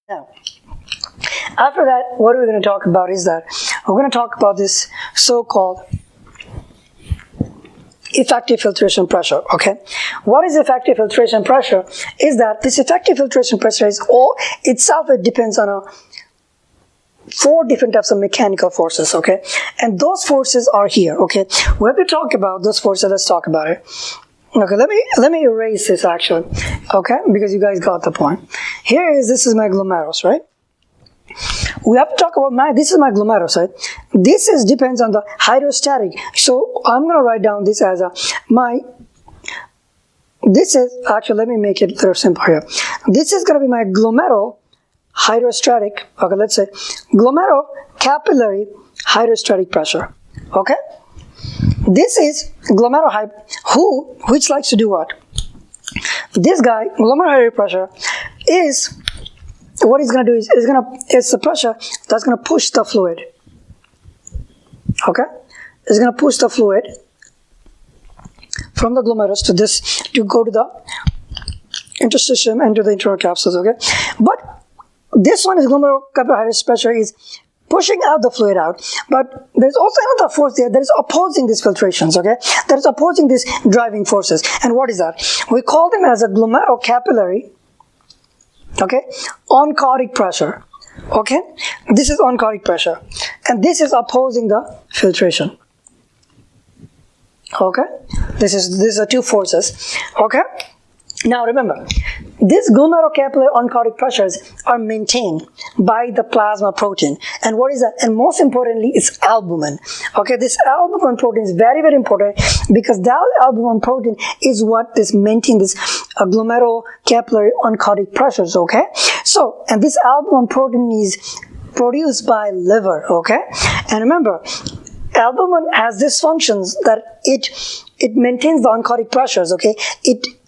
Now, after that, what we're going to talk about is that we're going to talk about this so-called effective filtration pressure. Okay, what is effective filtration pressure? Is that this effective filtration pressure is all itself, it depends on 4 different types of mechanical forces. Okay, and those forces are here. Okay, we have to talk about those forces. Let's talk about it. Okay, let me erase this actually. Okay, because you guys got the point. This is my glomerulus, right? We have to talk about this is my glomerulus, right? This depends on the hydrostatic. So I'm going to write down this as actually, let me make it very simple here. This is going to be my glomerular hydrostatic, okay, let's say glomerular capillary hydrostatic pressure. Okay? This is glomerular which likes to do what? This guy, glomerular hydrostatic pressure, is what he's going to do is it's the pressure that's going to push the fluid. Okay? It's going to push the fluid from the glomerulus to go to the interstitium and to the internal capsules. Okay? But this one is glomerular capillary hydrostatic pressure is pushing out the fluid out, but there's also another force there that is opposing these filtrations, okay? That is opposing these driving forces. And what is that? We call them as a glomerular capillary, okay, oncotic pressure, okay? This is oncotic pressure, and this is opposing the filtration, okay? These are 2 forces, okay? Now remember, these glomerular capillary oncotic pressures are maintained by the plasma protein. And what is that? And most importantly, it's albumin. Okay, this albumin protein is very, very important because that albumin protein is what is maintaining this glomerular capillary oncotic pressures. Okay, so and this albumin protein is produced by liver. Okay, and remember, albumin has these functions that it maintains the oncotic pressures, okay?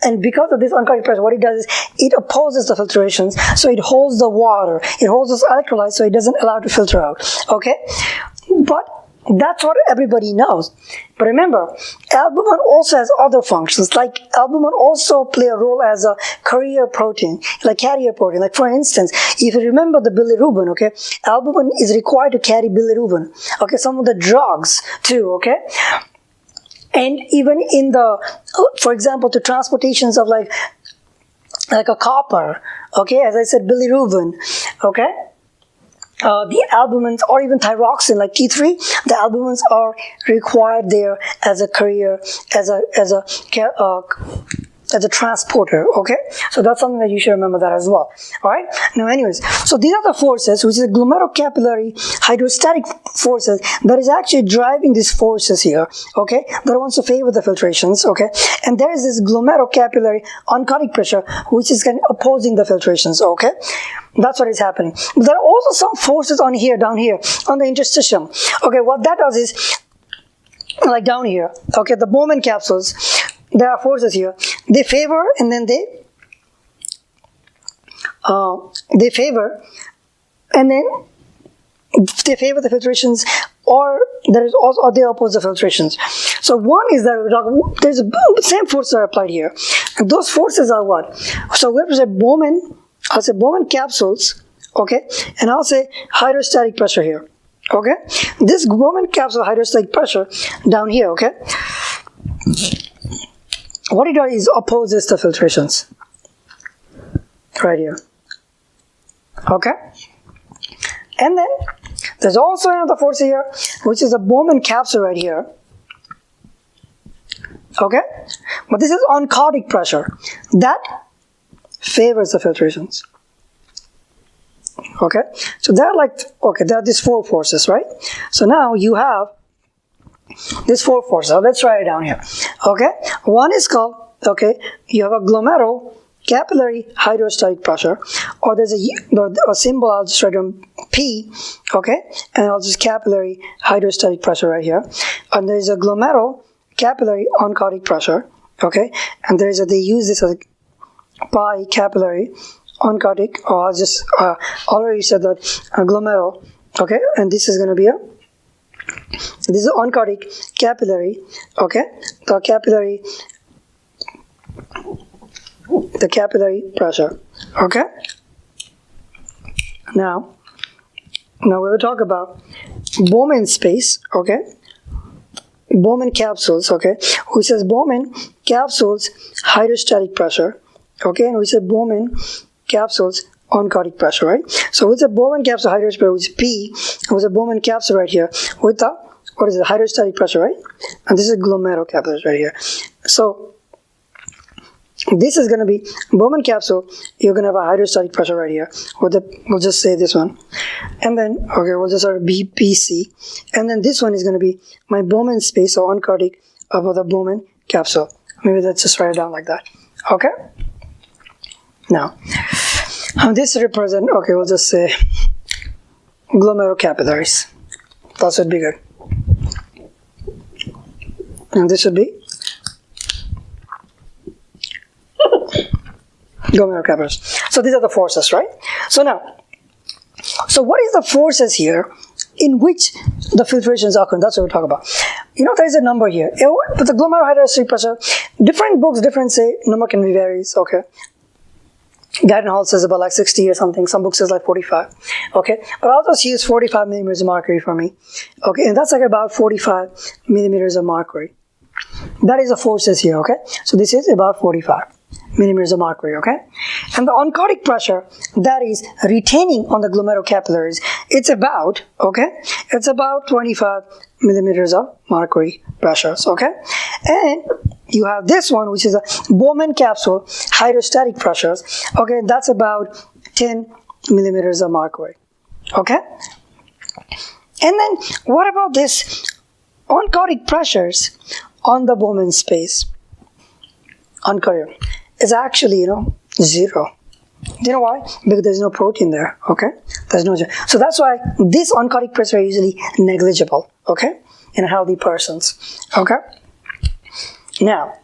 And because of this oncotic pressure, what it does is it opposes the filtrations, so it holds the water, it holds those electrolytes, so it doesn't allow it to filter out, okay? But that's what everybody knows. But remember, albumin also has other functions, like albumin also play a role as a carrier protein. Like for instance, if you remember the bilirubin, okay, albumin is required to carry bilirubin, okay, some of the drugs too, okay? And even in for example, the transportations of like a copper, okay, as I said, bilirubin, okay, the albumins or even thyroxine like T3, the albumins are required there as a carrier, as a transporter, okay? So that's something that you should remember that as well, all right? Now anyways, so these are the forces, which is the glomerular capillary hydrostatic forces that is actually driving these forces here, okay? That wants to favor the filtrations, okay? And there is this glomerular capillary oncotic pressure, which is kind of opposing the filtrations, okay? That's what is happening. But there are also some forces down here, on the interstitium. Okay, what that does is, like down here, okay, the Bowman capsules, there are forces here. They favor and then they favor the filtrations, or there is also they oppose the filtrations. So one is that there's the same forces are applied here, and those forces are what? So we have to say Bowman. I'll say Bowman capsules, okay, and I'll say hydrostatic pressure here, okay. This Bowman capsule hydrostatic pressure down here, okay. What it does is opposes the filtrations right here, okay? And then there's also another force here, which is the Bowman capsule right here, okay? But this is oncotic pressure that favors the filtrations, okay? So there are these 4 forces, right? So now you have these 4 forces. So let's write it down here. Okay, one is called, okay, you have a glomerular capillary hydrostatic pressure, or there's a symbol, I'll just write on P, okay, and I'll just capillary hydrostatic pressure right here. And there's a glomerular capillary oncotic pressure, okay, and they use this as a pi capillary oncotic, or I'll just already said that glomerular, okay, and this is going to be this is oncotic capillary, okay, the capillary pressure, okay. Now we will talk about Bowman space, okay? Bowman capsules, okay? We says Bowman capsules hydrostatic pressure, okay? And we said Bowman capsules oncotic pressure, right? So with the Bowman capsule hydrostatic pressure, which is P, and with the Bowman capsule right here, with the, what is it, hydrostatic pressure, right? And this is glomerular capillaries right here. So this is going to be Bowman capsule. You're going to have a hydrostatic pressure right here. We'll just say this one. And then, okay, we'll just start BPC. And then this one is going to be my Bowman space, or oncotic, of the Bowman capsule. Maybe let's just write it down like that. Okay? Now, this represent, okay, we'll just say glomerular capillaries. That should be good. And this should be glomerular capillaries. So these are the forces, right? So now, so what is the forces here in which the filtration is occurring? That's what we're talking about. You know, there is a number here. But the glomerular hydrostatic pressure, different books, different say, number can be varies, okay? Hall says about like 60 or something. Some books says like 45. Okay, but I'll just use 45 millimeters of mercury for me. Okay, and that's like about 45 millimeters of mercury. That is the forces here. Okay, so this is about 45 millimeters of mercury. Okay, and the oncotic pressure that is retaining on the glomerular capillaries, it's about, okay, it's about 25 millimeters of mercury pressures. Okay, and you have this one, which is a Bowman capsule hydrostatic pressures. Okay, that's about 10 millimeters of mercury. Okay, and then what about this oncotic pressures on the Bowman space? Oncotic is actually, zero. You know why? Because there's no protein there. Okay, there's no. So that's why this oncotic pressure is usually negligible. Okay, in healthy persons. Okay. Now,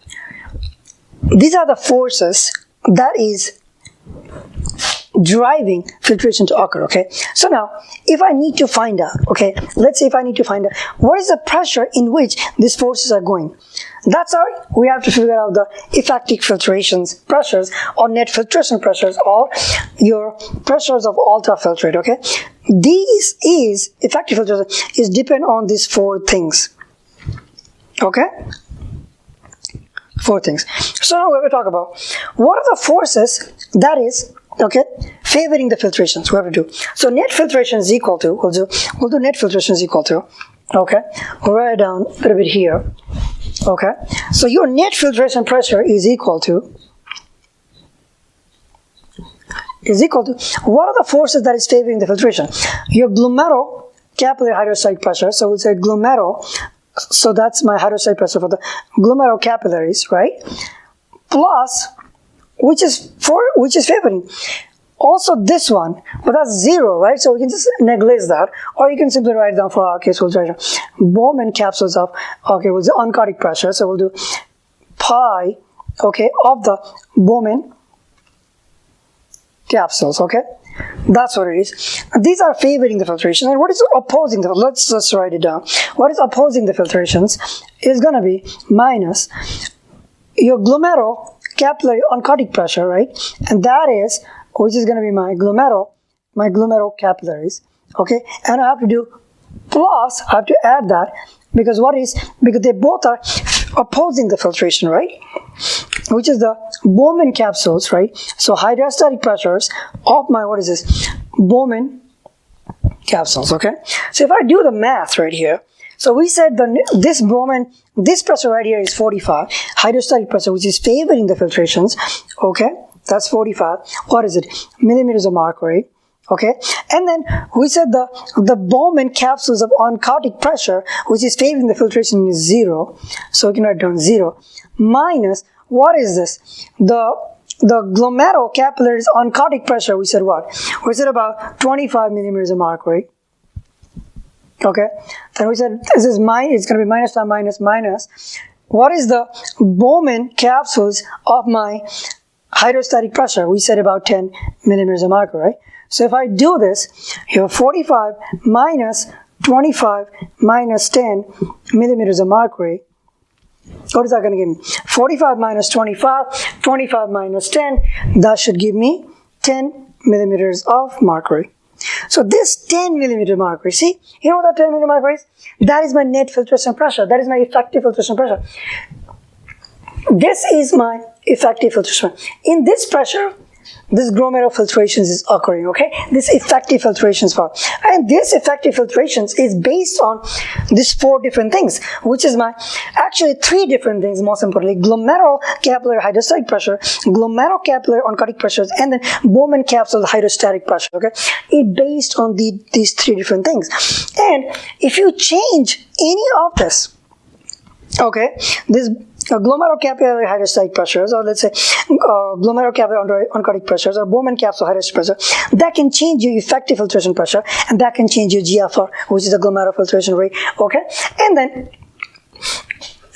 these are the forces that is driving filtration to occur, okay? So now, if I need to find out, okay, let's say if I need to find out what is the pressure in which these forces are going, that's how we have to figure out the effective filtration pressures or net filtration pressures or your pressures of ultrafiltrate, okay? These is, effective filtration is depend on these four things, okay? Four things. So now we're going to talk about what are the forces that is, okay, favoring the filtrations. We have to do. So net filtration is equal to, we'll do net filtration is equal to, okay, we'll write it down a little bit here, okay. So your net filtration pressure is equal to, what are the forces that is favoring the filtration? Your glomerular capillary hydrostatic pressure, so we'll say glomerular. So that's my hydrostatic pressure for the glomerular capillaries, right? Plus, which is favoring. Also this one, but that's zero, right? So we can just neglect that, or you can simply write down for our case. We'll write down Bowman capsules of, okay, we'll do oncotic pressure. So we'll do pi, okay, of the Bowman capsules, okay? That's what it is. These are favoring the filtration. And what is opposing the, let's just write it down. What is opposing the filtrations is going to be minus your glomerular capillary oncotic pressure, right? And that is, which is going to be my glomerular capillaries, okay? And I have to do plus, I have to add that because because they both are opposing the filtration, right? Which is the Bowman capsules, right? So hydrostatic pressures of my, what is this? Bowman capsules, okay? So if I do the math right here, so we said this pressure right here is 45, hydrostatic pressure, which is favoring the filtrations, okay? That's 45. What is it? Millimeters of mercury, okay? And then we said the Bowman capsules of oncotic pressure, which is favoring the filtration, is 0. So we can write down 0 minus, what is this? The glomerular capillaries oncotic pressure, we said what? We said about 25 millimeters of mercury. Okay, then we said this is it's going to be minus times minus minus. What is the Bowman capsules of my hydrostatic pressure? We said about 10 millimeters of mercury, right? So if I do this, you have 45 minus 25 minus 10 millimeters of mercury. What is that going to give me? 45 minus 25, 25 minus 10, that should give me 10 millimeters of mercury. So this 10 millimeter marker, see, you know what that 10 millimeter marker is? That is my net filtration pressure. That is my effective filtration pressure. This is my effective filtration. In this pressure, this glomerular filtrations is occurring, okay? This effective filtrations part. And this effective filtrations is based on these 4 different things, which is actually 3 different things, most importantly: glomerular capillary hydrostatic pressure, glomerular capillary oncotic pressures, and then Bowman capsule hydrostatic pressure, okay? It based on these 3 different things. And if you change any of this, okay, this glomerular capillary hydrostatic pressures, or let's say glomerular capillary oncotic pressures, or Bowman capsule hydrostatic pressure, that can change your effective filtration pressure, and that can change your GFR, which is the glomerular filtration rate, okay? And then,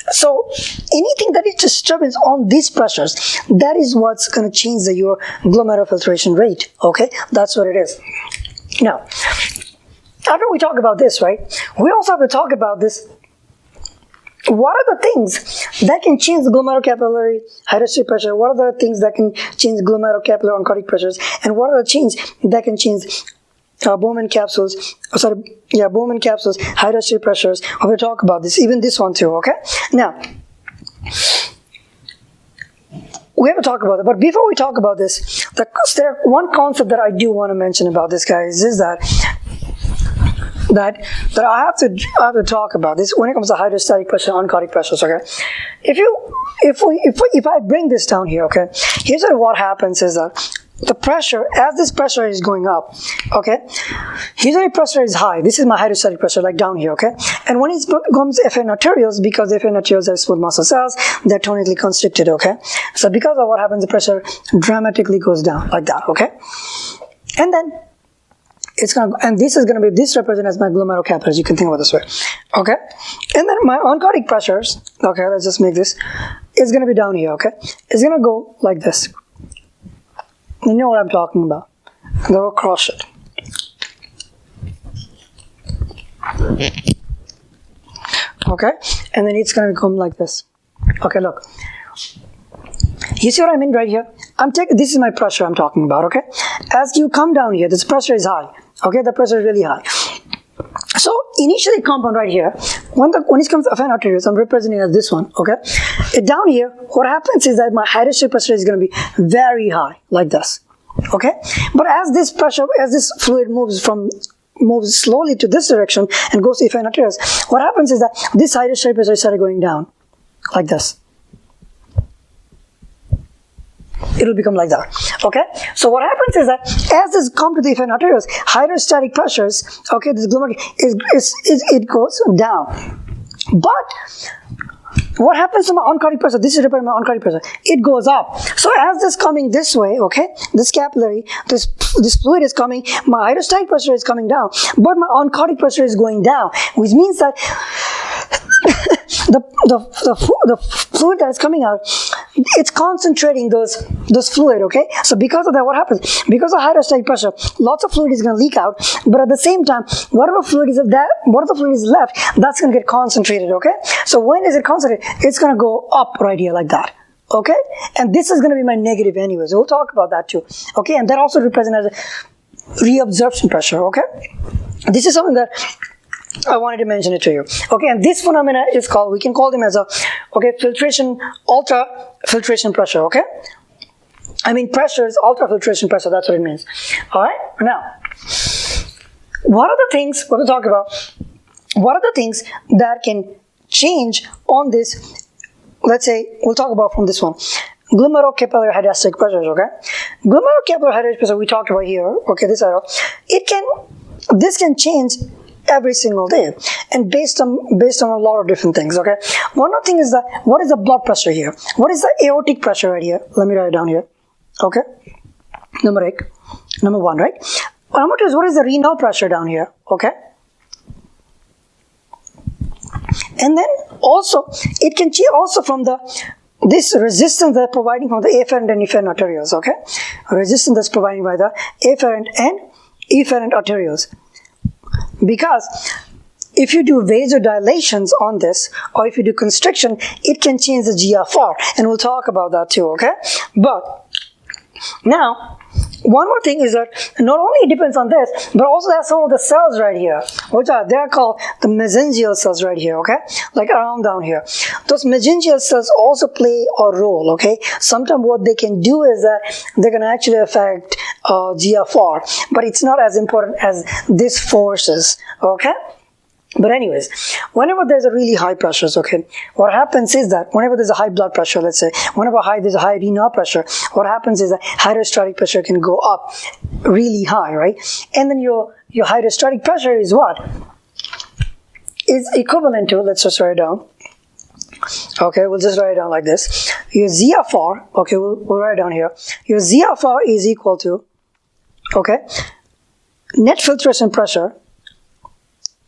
so anything that is disturbance on these pressures, that is what's going to change your glomerular filtration rate, okay? That's what it is. Now, after we talk about this, right, we also have to talk about this. What are the things that can change the glomerular capillary hydrostatic pressure? What are the things that can change glomerular capillary oncotic pressures? And what are the things that can change Bowman capsules hydrostatic pressures? We'll talk about this, even this one too, okay? Now, we have to talk about it, but before we talk about this, there one concept that I do want to mention about this, guys, is that I have to talk about this when it comes to hydrostatic pressure, oncotic pressures, okay? If I bring this down here, okay, here's what happens is that the pressure, as this pressure is going up, okay, usually pressure is high. This is my hydrostatic pressure, like down here, okay? And when it comes afferent arterioles, because the afferent arterioles are smooth muscle cells, they're tonically constricted, okay? So because of what happens, the pressure dramatically goes down, like that, okay? And then it's gonna, and this is gonna be, this represented as my glomerular capillaries. You can think about it this way, okay? And then my oncotic pressures, okay, let's just make this, is gonna be down here, okay? It's gonna go like this. You know what I'm talking about. Go across it. Okay, and then it's gonna come like this. Okay, look. You see what I mean right here? This is my pressure I'm talking about, okay? As you come down here, this pressure is high. Okay, the pressure is really high. So initially compound right here, when it comes to afferent arterioles, I'm representing as this one, okay? Down here, what happens is that my hydrostatic pressure is going to be very high, like this, okay? But as this pressure, as this fluid moves slowly to this direction and goes to afferent arterioles, what happens is that this hydrostatic pressure started going down, like this. It'll become like that, okay? So what happens is that as this comes to the afferent arterioles, hydrostatic pressures, okay, this glomerular it goes down. But what happens to my oncotic pressure? This is representing my oncotic pressure. It goes up. So as this coming this way, okay, this capillary, this fluid is coming, my hydrostatic pressure is coming down, but my oncotic pressure is going down, which means that the fluid that is coming out, it's concentrating those fluid, okay? So because of that, what happens? Because of hydrostatic pressure, lots of fluid is going to leak out, but at the same time, whatever fluid is left, that's going to get concentrated, okay? So when is it concentrated? It's going to go up right here like that. Okay, and this is going to be my negative anyways. We'll talk about that too. Okay, and that also represents as a reabsorption pressure. Okay, this is something that I wanted to mention it to you. Okay, and this phenomena is called, we can call them as a, okay, ultrafiltration pressure. Okay, I mean pressure is ultrafiltration pressure. That's what it means. All right. Now, what are the things we're going to talk about? What are the things that can change on this? Let's say, we'll talk about from this one. Glomerular capillary hydrostatic pressures, okay? Glomerular capillary hydrostatic pressure we talked about here, okay, this arrow. This can change every single day, and based on a lot of different things, okay? One other thing is that, what is the blood pressure here? What is the aortic pressure right here? Let me write it down here, okay? Number 1, right? Number 2 is, what is the renal pressure down here, okay? And then also, it can change also from this resistance they're providing from the afferent and efferent arterioles, okay? Resistance that's provided by the afferent and efferent arterioles. Because if you do vasodilations on this, or if you do constriction, it can change the GFR, and we'll talk about that too, okay? But now, one more thing is that not only it depends on this, but also there's some of the cells right here, which they're called the mesangial cells right here, okay? Like around down here. Those mesangial cells also play a role, okay? Sometimes what they can do is that they can actually affect GFR, but it's not as important as these forces, okay? But anyways, whenever there's a really high pressures, okay, what happens is that whenever there's a high blood pressure, let's say, whenever there's a high renal pressure, what happens is that hydrostatic pressure can go up really high, right? And then your hydrostatic pressure is what? Is equivalent to, let's just write it down. Okay, we'll just write it down like this. Your ZFR, okay, we'll write it down here. Your ZFR is equal to, okay, net filtration pressure,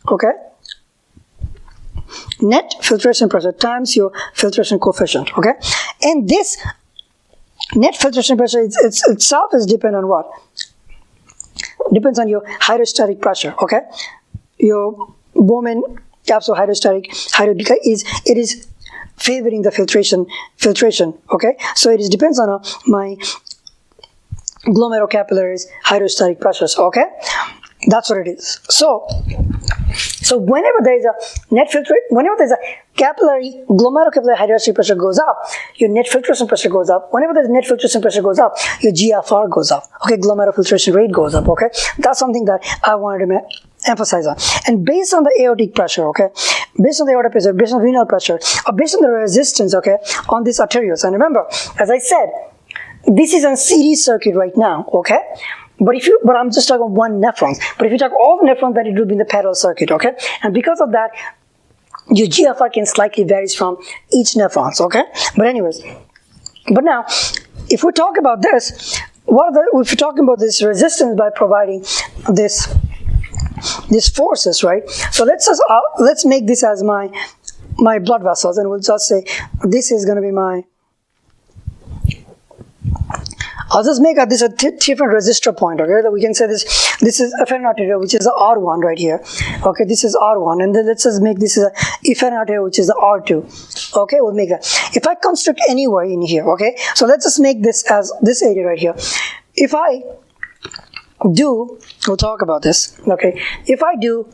okay, net filtration pressure times your filtration coefficient, okay? And this net filtration pressure itself is dependent on what? Depends on your hydrostatic pressure, okay? Your Bowman capsule hydrostatic because it is favoring the filtration, okay? So it depends on my glomerular capillaries hydrostatic pressures, okay? That's what it is. So whenever there's a whenever there's a glomerular capillary hydrostatic pressure goes up, your net filtration pressure goes up. Whenever the net filtration pressure goes up, your GFR goes up. Okay, glomerular filtration rate goes up. Okay, that's something that I wanted to emphasize on. And based on the aortic pressure, okay, based on the aortic pressure, based on renal pressure, or based on the resistance, okay, on these arterioles. And remember, as I said, this is on series circuit right now. Okay. But I'm just talking one nephron. But if you talk all the nephrons, then it will be in the parallel circuit, okay? And because of that, your GFR can slightly varies from each nephrons, okay? But anyways, but now, if we talk about this, if we're talking about this resistance by providing these forces, right? So let's make this as my blood vessels, and we'll just say this is going to be my. I'll just make this a different resistor point, okay? That we can say this is afferent arteriole, which is the R1 right here. Okay, this is R1, and then let's just make this as a efferent arteriole, which is the R2. Okay, we'll make that. If I construct anywhere in here, okay, so let's just make this as this area right here. If I do, we'll talk about this, okay? If I do,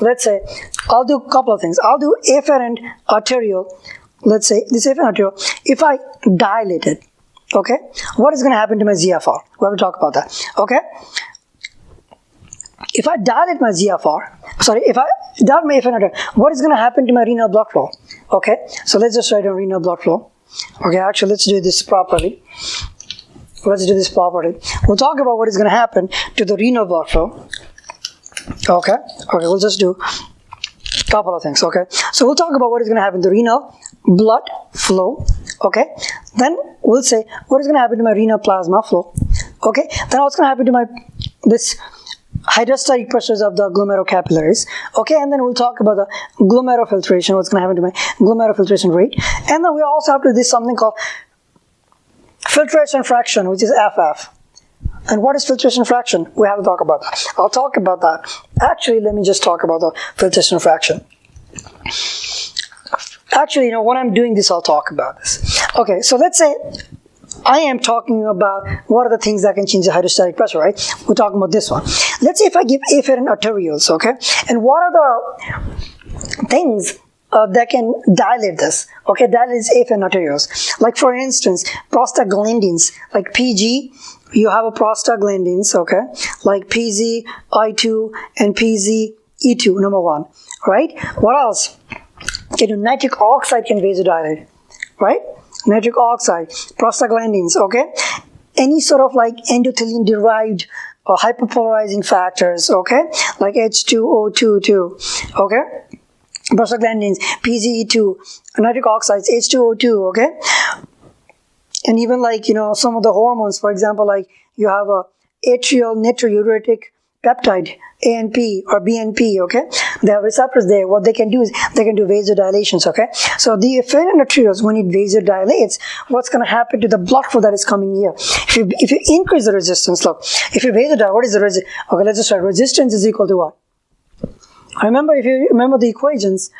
let's say, I'll do a couple of things. I'll do afferent arteriole, let's say, this afferent arteriole, if I dilate it, okay, what is going to happen to my GFR? We have to talk about that. Okay, if I dilate my GFR, sorry, if I dilate my afferent, what is going to happen to my renal blood flow? Okay, so let's just write down renal blood flow. Okay, actually, let's do this properly. We'll talk about what is going to happen to the renal blood flow. Okay, we'll just do a couple of things. Okay, so we'll talk about what is going to happen to renal blood flow. Okay, then we'll say what is going to happen to my renal plasma flow. Okay, then what's going to happen to this hydrostatic pressures of the glomerular capillaries. Okay, and then we'll talk about the glomerular filtration, what's going to happen to my glomerular filtration rate. And then we also have to do this something called filtration fraction, which is FF. And what is filtration fraction? We have to talk about that. I'll talk about that. Actually, let me just talk about the filtration fraction. Actually, when I'm doing this, I'll talk about this. Okay, so let's say I am talking about what are the things that can change the hydrostatic pressure, right? We're talking about this one. Let's say if I give afferent arterioles, okay? And what are the things that can dilate this? Okay, dilate afferent arterioles. Like for instance, prostaglandins, like PG, you have a prostaglandins, okay? Like PZ, I2, and PZ, E2, number 1, right? What else? Nitric oxide can vasodilate, right? Nitric oxide, prostaglandins, okay? Any sort of like endothelin derived or hyperpolarizing factors, okay? Like H2O2, okay? Prostaglandins, PGE2, nitric oxides, H2O2, okay? And even like, some of the hormones, for example, like you have a atrial natriuretic peptide, ANP or BNP, okay? They have receptors there. What they can do is they can do vasodilations, okay? So the afferent arterioles, when it vasodilates, what's going to happen to the blood flow that is coming here? If you increase the resistance, look, if you vasodilate, what is the resistance? Okay, let's just try. Resistance is equal to what? Remember, if you remember the equations,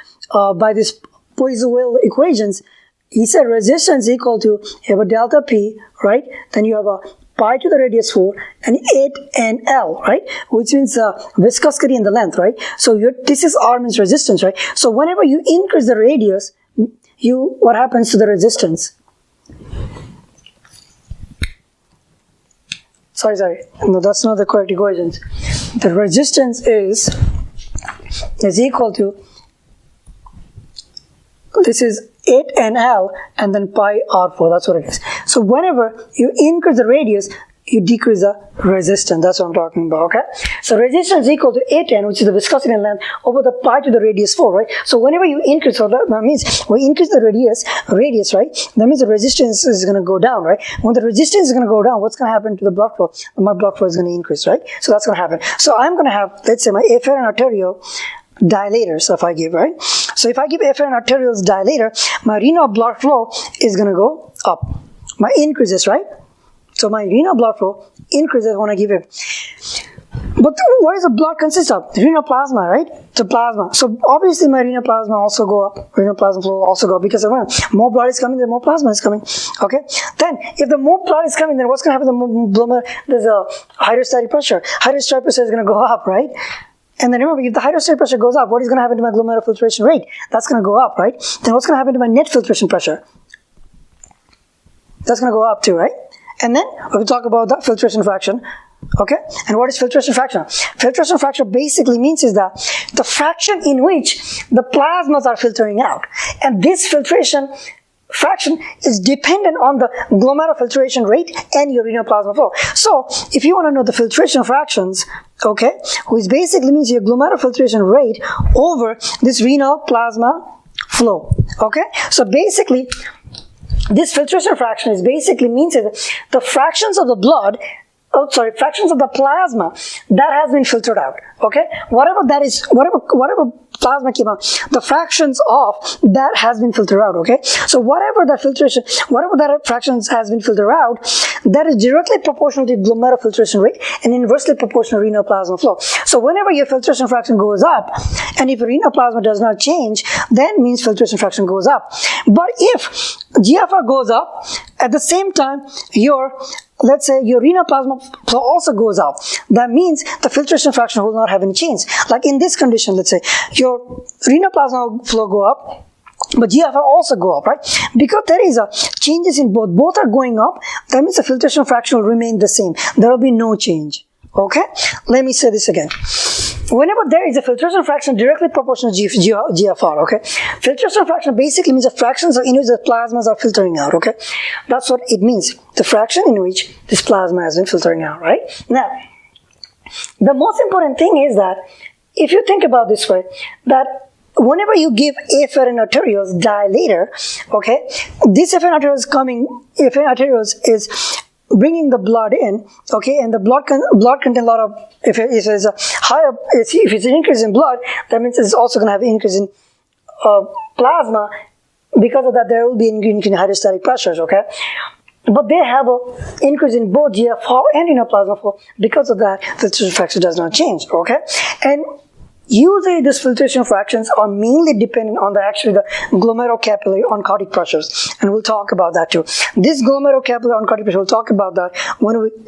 by this Poiseuille equations, he said resistance equal to, you have a delta P, right? Then you have a pi to the radius 4 and 8NL, right? Which means viscosity and the length, right? So this is R means resistance, right? So whenever you increase the radius, what happens to the resistance? Sorry. No, that's not the correct equations. The resistance is equal to, this is 8NL and then pi R4, that's what it is. So whenever you increase the radius, you decrease the resistance. That's what I'm talking about, okay? So resistance is equal to 8N, which is the viscosity and length, over the pi to the radius 4, right? So whenever you increase, so that means we increase the radius, right? That means the resistance is going to go down, right? When the resistance is going to go down, what's going to happen to the blood flow? My blood flow is going to increase, right? So that's going to happen. So I'm going to have, let's say, my afferent arteriole dilator. So if I give, right? So if I give afferent arterioles dilator, my renal blood flow is going to go up. My increases, right? So my renal blood flow increases when I give it. But what does the blood consist of? Renal plasma, right? The plasma. So obviously my renal plasma also go up. Renal plasma flow also go up because more blood is coming, the more plasma is coming. Okay. Then if the more blood is coming, then what's going to happen? There's a hydrostatic pressure. Hydrostatic pressure is going to go up, right? And then remember, if the hydrostatic pressure goes up, what is going to happen to my glomerular filtration rate? That's going to go up, right? Then what's going to happen to my net filtration pressure? That's going to go up too, right? And then we will talk about the filtration fraction. Okay, and what is filtration fraction? Filtration fraction basically means is that the fraction in which the plasmas are filtering out, and this filtration fraction is dependent on the glomerular filtration rate and your renal plasma flow. So if you want to know the filtration fractions, okay, which basically means your glomerular filtration rate over this renal plasma flow. Okay, so basically this filtration fraction is basically means that the fractions of the blood, fractions of the plasma that has been filtered out. Okay, whatever that is, whatever plasma came out, the fractions of that has been filtered out. Okay, so whatever that fractions has been filtered out, that is directly proportional to glomerular filtration rate and inversely proportional to renal plasma flow. So whenever your filtration fraction goes up, and if renal plasma does not change, then means filtration fraction goes up. But if GFR goes up, at the same time let's say your renal plasma flow also goes up, that means the filtration fraction will not have any change. Like in this condition, let's say your renal plasma flow go up, but GFR also go up, right? Because there is a changes in both are going up, that means the filtration fraction will remain the same. There will be no change. Okay, let me say this again. Whenever there is a filtration fraction directly proportional to GFR, okay, filtration fraction basically means the fractions in which the plasmas are filtering out, okay, that's what it means, the fraction in which this plasma has been filtering out, right? Now, the most important thing is that if you think about this way, that whenever you give afferent arterioles dilator, okay, this afferent arterioles is bringing the blood in, okay, and the blood contain a lot of, if it's a higher, if it's an increase in blood, that means it's also going to have an increase in plasma. Because of that, there will be an increase in hydrostatic pressures, okay. But they have an increase in both GFR and renal plasma flow. Because of that, filtration fraction does not change, okay. And usually these filtration fractions are mainly dependent on the glomerocapillary oncotic pressures, and we'll talk about that too. This glomerocapillary oncotic pressure, we'll talk about that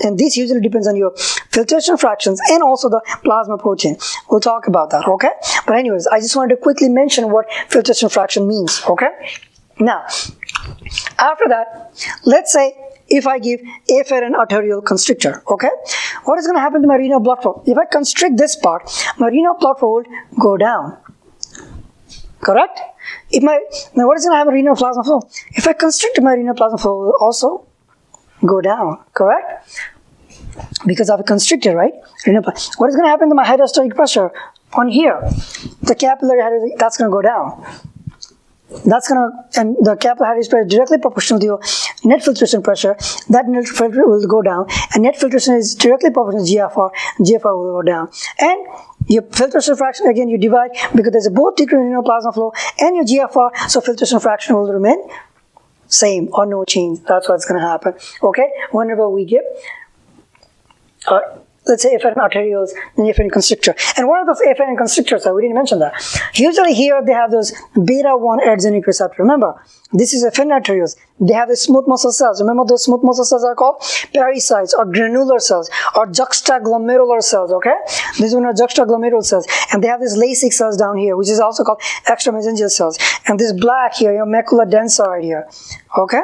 and this usually depends on your filtration fractions and also the plasma protein. We'll talk about that, okay? But anyways, I just wanted to quickly mention what filtration fraction means, okay? Now, after that, let's say if I give afferent arteriole constrictor, okay, what is going to happen to my renal blood flow? If I constrict this part, my renal blood flow will go down. Correct? Now what is going to happen to renal plasma flow? If I constrict, my renal plasma flow will also go down. Correct? Because I've constricted, right? What is going to happen to my hydrostatic pressure on here? The capillary, that's going to go down. And the capillary hydrostatic pressure is directly proportional to your net filtration pressure. That net filtration will go down, and net filtration is directly proportional to GFR. GFR will go down, and your filtration fraction, again, you divide because there's a both decrease in renal plasma flow and your GFR, so filtration fraction will remain same or no change. That's what's going to happen. Okay, whenever we give let's say afferent arterioles and afferent constrictor. And what are those afferent constrictors? We didn't mention that. Usually here they have those beta-1 adrenergic receptor. Remember, this is afferent arterioles. They have the smooth muscle cells. Remember those smooth muscle cells are called pericytes or granular cells or juxtaglomerular cells, okay? These one are juxtaglomerular cells. And they have these LASIK cells down here, which is also called extramesangial cells. And this black here, your macula densa right here, okay?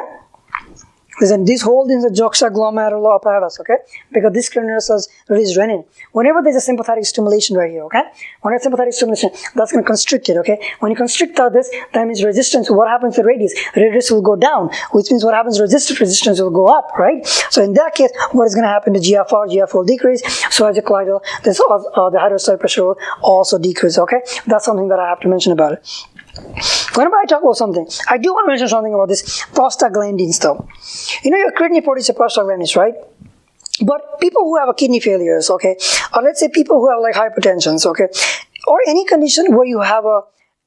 Listen, this whole thing is a juxtaglomerular apparatus, okay? Because this granular cells release renin. Whenever there's a sympathetic stimulation right here, okay? When it's sympathetic stimulation, that's going to constrict it, okay? When you constrict this, that means resistance. What happens to radius? Radius will go down, which means what happens to resistance will go up, right? So in that case, what is going to happen to GFR? GFR will decrease. So as a colloidal, the hydrostatic pressure will also decrease, okay? That's something that I have to mention about it. Whenever I talk about something, I do want to mention something about this prostaglandins though. You know your kidney produces prostaglandins, right? But people who have a kidney failures, okay, or let's say people who have like hypertensions, okay, or any condition where you have a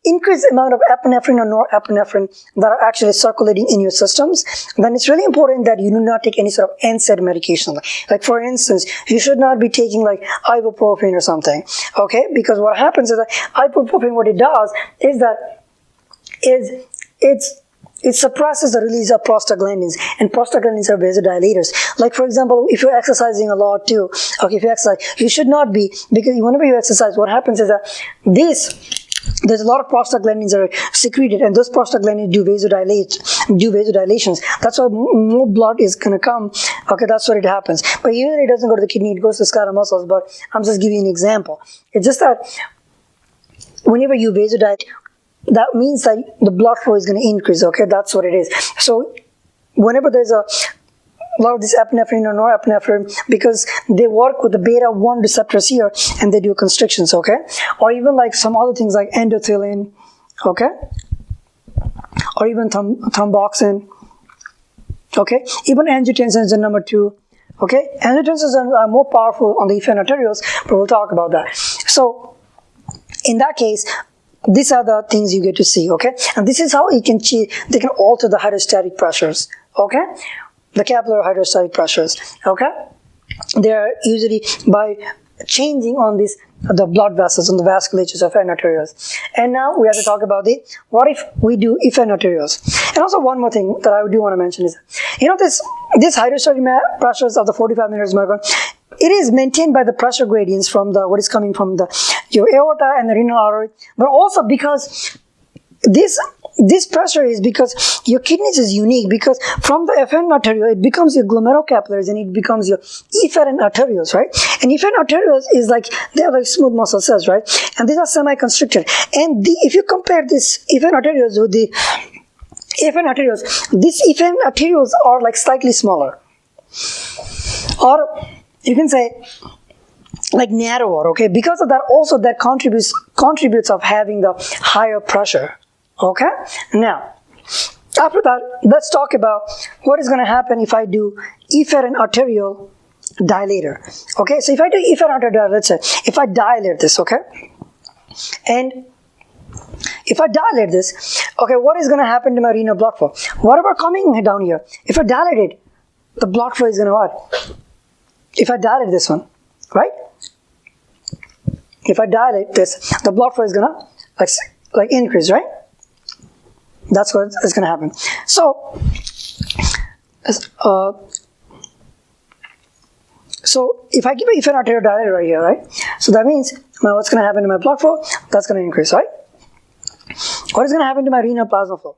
increased amount of epinephrine or norepinephrine that are actually circulating in your systems, then it's really important that you do not take any sort of NSAID medication. Like for instance, you should not be taking like ibuprofen or something, okay? Because what happens is that ibuprofen, what it does is that it suppresses the release of prostaglandins, and prostaglandins are vasodilators. Like for example, if you're exercising a lot too, okay, if you exercise, you should not be, because whenever you exercise, what happens is that there's a lot of prostaglandins that are secreted, and those prostaglandins do vasodilations. That's why more blood is going to come. Okay, that's what it happens. But usually it doesn't go to the kidney, it goes to the skeletal muscles. But I'm just giving you an example. It's just that whenever you vasodilate, that means that the blood flow is going to increase, okay? That's what it is. So whenever there's a lot of this epinephrine or norepinephrine, because they work with the beta-1 receptors here and they do constrictions, okay? Or even like some other things like endothelin, okay? Or even thromboxane, okay? Even angiotensin is the number 2, okay? Angiotensins are more powerful on the afferent arterioles, but we'll talk about that. So in that case, these are the things you get to see, okay? And this is how they can alter the hydrostatic pressures, okay? The capillary hydrostatic pressures, okay? They are usually by changing on the blood vessels, on the vasculatures of afferent arterioles. And now we have to talk about what if we do afferent arterioles. And also one more thing that I do want to mention is, you know, this hydrostatic pressures of the 45 millimeters mercury, it is maintained by the pressure gradients from what is coming from your aorta and the renal artery, but also because this pressure is because your kidneys is unique, because from the afferent arteriole it becomes your glomerulocapillaries and it becomes your efferent arterioles, right? And efferent arterioles is like, they are like smooth muscle cells, right? And these are semi-constricted. And if you compare this efferent arterioles with the afferent arterioles, these efferent arterioles are like slightly smaller, or you can say like narrower, okay? Because of that, also that contributes of having the higher pressure, okay? Now, after that, let's talk about what is going to happen if I do efferent arteriole dilator, okay? So if I do efferent arteriole, let's say, if I dilate this, okay? And if I dilate this, okay, what is going to happen to my renal blood flow? Whatever coming down here, if I dilate it, the blood flow is going to what? If I dilate this one, right? If I dilate this, the blood flow is going to like increase, right? That's what is going to happen. So if I give an efferent arteriole dilator right here, right? So that means what's going to happen to my blood flow? That's going to increase, right? What is going to happen to my renal plasma flow?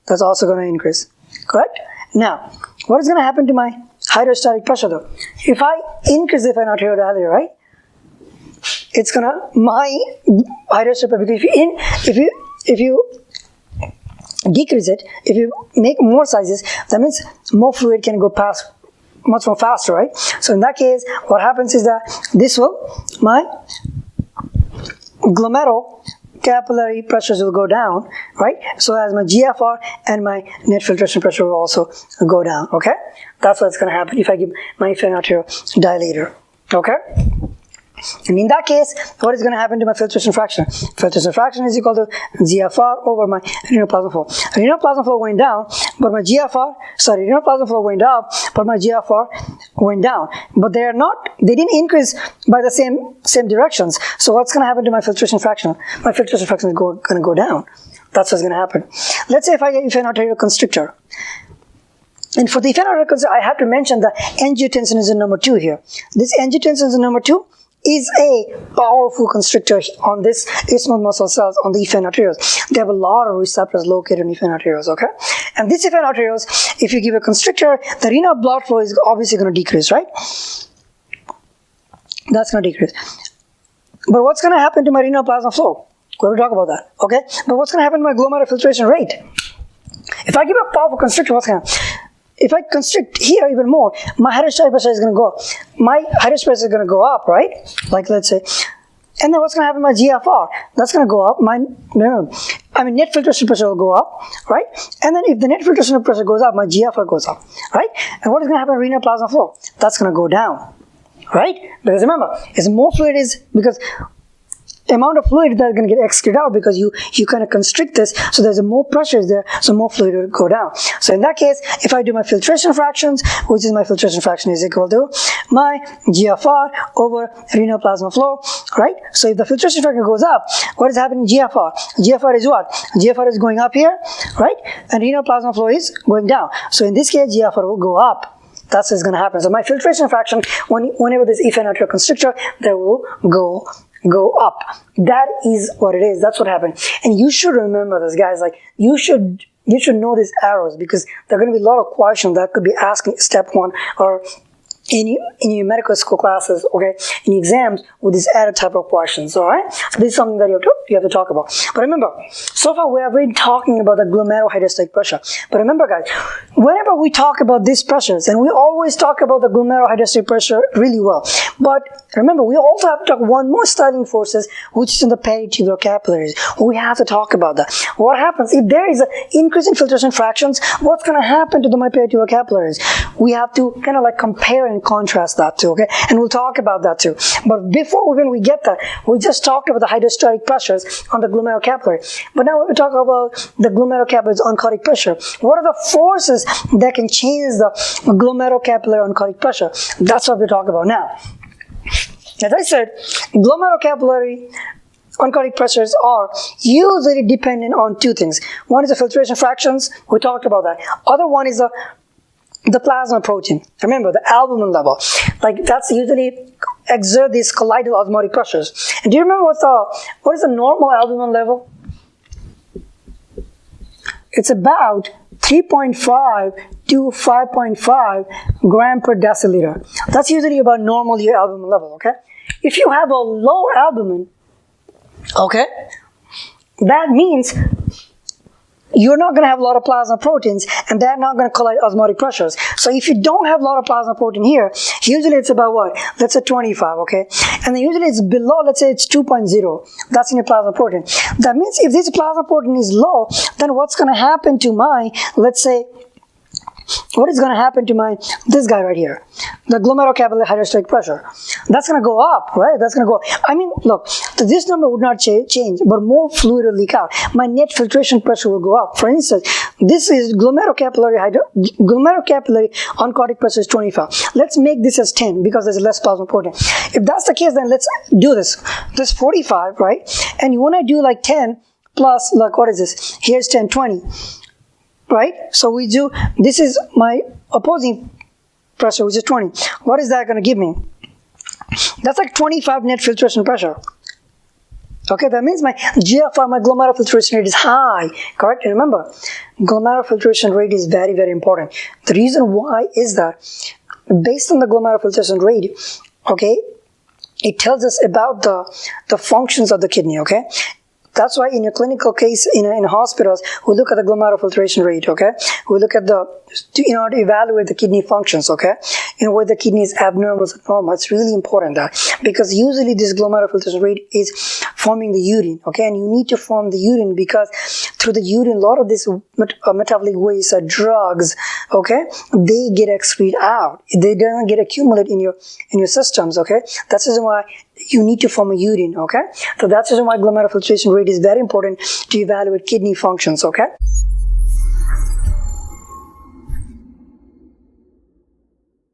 That's also going to increase, correct? Now, what is going to happen to my hydrostatic pressure though? If I increase the efferent arteriole dilator, right? It's going to, my hydrostatic pressure, because if you decrease it, if you make more sizes, that means more fluid can go past much more faster, right? So in that case, what happens is that my glomerulocapillary pressures will go down, right? So as my GFR and my net filtration pressure will also go down, okay? That's what's going to happen if I give my afferent arteriole dilator, okay? And in that case, what is going to happen to my filtration fraction? Filtration fraction is equal to GFR over my renal plasma flow. Renal plasma flow going down, but my renal plasma flow going up, but my GFR went down, but they didn't increase by the same directions. So what's going to happen to my filtration fraction? My filtration fraction is going to go down. That's what's going to happen. Let's say if I get an arterial constrictor, and for the arterial constrictor, I have to mention the angiotensin is in number 2 here. This angiotensin is in number 2 is a powerful constrictor on this isthmus muscle cells on the efferent arterioles. They have a lot of receptors located in efferent arterioles, okay? And this efferent arterioles, if you give a constrictor, the renal blood flow is obviously going to decrease, right? That's going to decrease. But what's going to happen to my renal plasma flow? We're going to talk about that, okay? But what's going to happen to my glomerular filtration rate? If I give a powerful constrictor, what's going to happen? If I constrict here even more, my hydrostatic pressure is going to go up. My hydrostatic pressure is going to go up, right? Like let's say, and then what's going to happen to my GFR? That's going to go up. Net filtration pressure will go up, right? And then if the net filtration pressure goes up, my GFR goes up, right? And what is going to happen to renal plasma flow? That's going to go down, right? Because remember, as more fluid is, because amount of fluid that's going to get excreted out because you kind of constrict this, so there's more pressure there, so more fluid will go down. So in that case, if I do my filtration fractions, which is my filtration fraction is equal to my GFR over renal plasma flow, right? So if the filtration fraction goes up, what is happening in GFR? GFR is what? GFR is going up here, right? And renal plasma flow is going down. So in this case, GFR will go up. That's what's going to happen. So my filtration fraction, whenever there's efferent arterial constrictor, that will go up. That is what it is. That's what happened. And you should remember this, guys. Like you should know these arrows, because there are going to be a lot of questions that could be asked in step 1 or in your medical school classes, okay, in exams with these added type of questions, all right? So this is something that you have to talk about. But remember, so far we have been talking about the glomerular hydrostatic pressure. But remember, guys, whenever we talk about these pressures, and we always talk about the glomerular hydrostatic pressure really well, but remember, we also have to talk one more starting forces, which is in the peritubular capillaries. We have to talk about that. What happens if there is an increase in filtration fractions? What's going to happen to my peritubular capillaries? We have to kind of like compare and contrast that too, okay? And we'll talk about that too. But before when we get that, we just talked about the hydrostatic pressures on the glomerular capillary. But now we talk about the glomerular capillary's oncotic pressure. What are the forces that can change the glomerular capillary oncotic pressure? That's what we talk about now. As I said, glomerular capillary oncotic pressures are usually dependent on 2 things. One is the filtration fractions. We talked about that. Other one is the plasma protein. Remember, the albumin level. Like that's usually exert these colloidal osmotic pressures. And do you remember what is the normal albumin level? It's about 3.5 to 5.5 gram per deciliter. That's usually about normal your albumin level, okay? If you have a low albumin, okay, that means you're not going to have a lot of plasma proteins, and they're not going to collide osmotic pressures. So if you don't have a lot of plasma protein here, usually it's about what? Let's say 25, okay? And then usually it's below, let's say it's 2.0. That's in your plasma protein. That means if this plasma protein is low, then what's going to happen to my, let's say, what is going to happen to this guy right here? The glomerular capillary hydrostatic pressure. That's going to go up, right? That's going to go. I mean, look, this number would not change, but more fluid will leak out. My net filtration pressure will go up. For instance, this is glomerular capillary oncotic pressure is 25. Let's make this as 10 because there's less plasma protein. If that's the case, then let's do this. This 45, right? And you want to do like 10 plus, like, what is this? Here's 10, 20. Right? So we do, this is my opposing pressure, which is 20. What is that going to give me? That's like 25 net filtration pressure. Okay, that means my GFR, my glomerular filtration rate is high. Correct? And remember, glomerular filtration rate is very, very important. The reason why is that based on the glomerular filtration rate, okay, it tells us about the functions of the kidney, okay? That's why in your clinical case, in hospitals, we look at the glomerular filtration rate, okay? We look at to evaluate the kidney functions, okay? Whether the kidney is abnormal or normal. It's really important that, because usually this glomerular filtration rate is forming the urine, okay? And you need to form the urine because through the urine, a lot of these metabolic waste or drugs, okay, they get excreted out. They don't get accumulated in your systems, okay? That's the reason why you need to form a urine, okay? So that's the reason why glomerular filtration rate is very important to evaluate kidney functions, okay?